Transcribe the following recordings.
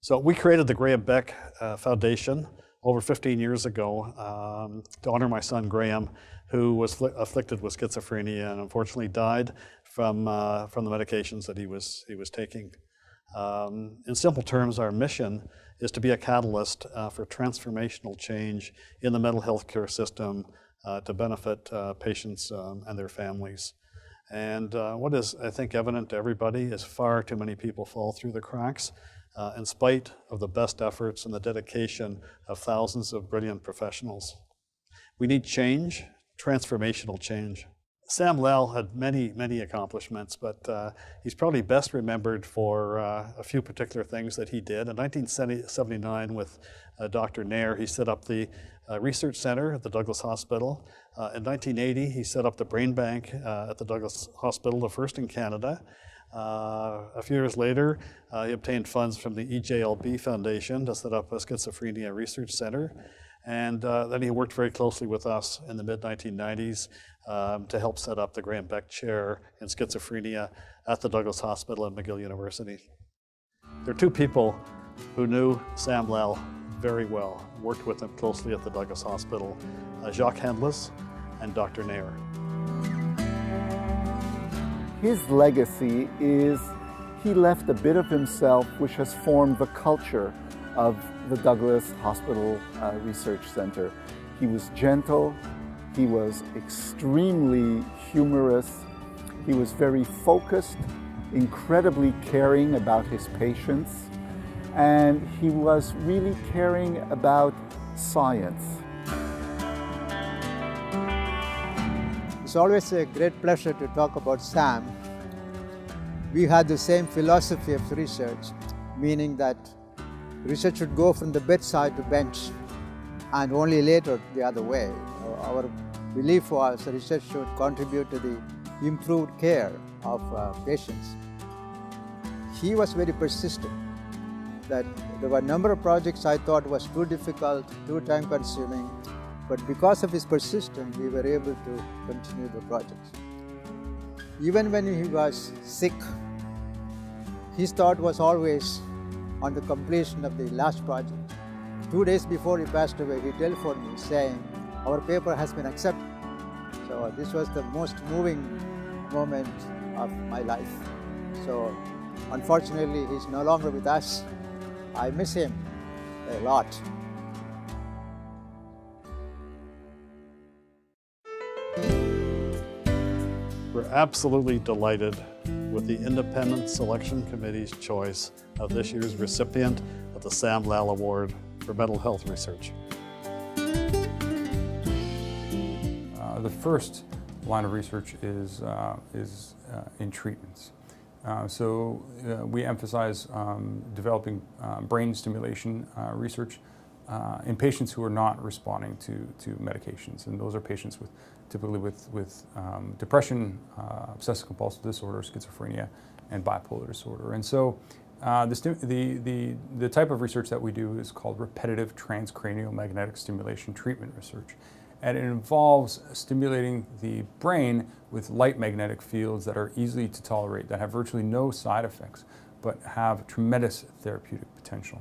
So we created the Graham Boeckh Foundation over 15 years ago to honor my son Graham, who was afflicted with schizophrenia and unfortunately died from the medications that he was taking. In simple terms, our mission is to be a catalyst for transformational change in the mental health care system to benefit patients and their families. And what is, I think, evident to everybody is far too many people fall through the cracks in spite of the best efforts and the dedication of thousands of brilliant professionals. We need change, transformational change. Sam Lal had many accomplishments, but he's probably best remembered for a few particular things that he did. In 1979, with Dr. Nair, he set up the Research Center at the Douglas Hospital. In 1980, he set up the Brain Bank at the Douglas Hospital, the first in Canada. A few years later, he obtained funds from the EJLB Foundation to set up a Schizophrenia Research Center. And then he worked very closely with us in the mid-1990s to help set up the Graham Boeckh Chair in Schizophrenia at the Douglas Hospital and McGill University. There are two people who knew Sam Lal very well, worked with him closely at the Douglas Hospital, Jacques Hendlis and Dr. Nair. His legacy is he left a bit of himself which has formed the culture of the Douglas Hospital Research Center. He was gentle, he was extremely humorous, he was very focused, incredibly caring about his patients, and he was really caring about science. It's always a great pleasure to talk about Sam. We had the same philosophy of research, meaning that research should go from the bedside to bench and only later the other way. Our belief was research should contribute to the improved care of patients. He was very persistent, that there were a number of projects I thought was too difficult, too time consuming, but because of his persistence, we were able to continue the projects. Even when he was sick, his thought was always on the completion of the last project. 2 days before he passed away, he telephoned me saying, "Our paper has been accepted." So this was the most moving moment of my life. So unfortunately, he's no longer with us. I miss him a lot. We're absolutely delighted with the Independent Selection Committee's choice of this year's recipient of the Sam Lal Award for Mental Health Research. The first line of research is in treatments. We emphasize developing brain stimulation research in patients who are not responding to medications, and those are patients typically with depression, obsessive compulsive disorder, schizophrenia, and bipolar disorder. And so the type of research that we do is called repetitive transcranial magnetic stimulation treatment research. And it involves stimulating the brain with light magnetic fields that are easy to tolerate, that have virtually no side effects, but have tremendous therapeutic potential.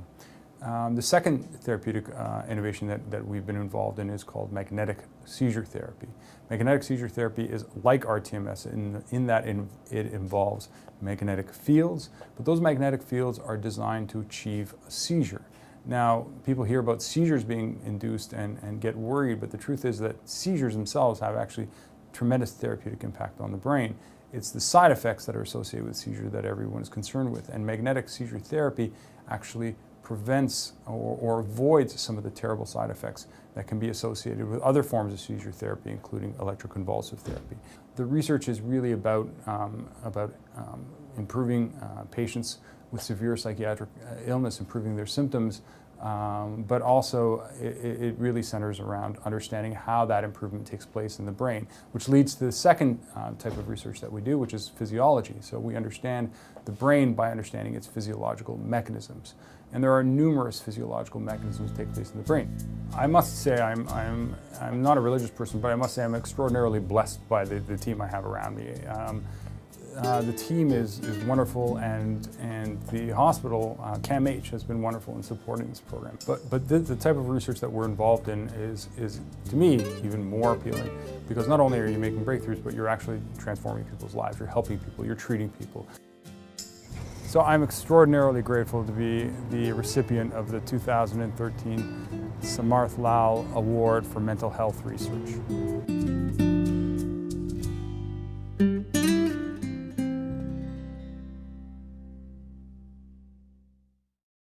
The second therapeutic innovation that we've been involved in is called magnetic seizure therapy. Magnetic seizure therapy is like RTMS in that it involves magnetic fields, but those magnetic fields are designed to achieve a seizure. Now, people hear about seizures being induced and get worried, but the truth is that seizures themselves have actually tremendous therapeutic impact on the brain. It's the side effects that are associated with seizure that everyone is concerned with, and magnetic seizure therapy actually prevents or avoids some of the terrible side effects that can be associated with other forms of seizure therapy, including electroconvulsive therapy. The research is really about improving patients with severe psychiatric illness, improving their symptoms, but also it really centers around understanding how that improvement takes place in the brain, which leads to the second type of research that we do, which is physiology. So we understand the brain by understanding its physiological mechanisms. And there are numerous physiological mechanisms that take place in the brain. I must say I'm not a religious person, but I must say I'm extraordinarily blessed by the team I have around me. the team is wonderful, and the hospital, CAMH, has been wonderful in supporting this program. But the type of research that we're involved in is, to me, even more appealing, because not only are you making breakthroughs, but you're actually transforming people's lives, you're helping people, you're treating people. So I'm extraordinarily grateful to be the recipient of the 2013 Samarthji Lal Award for Mental Health Research.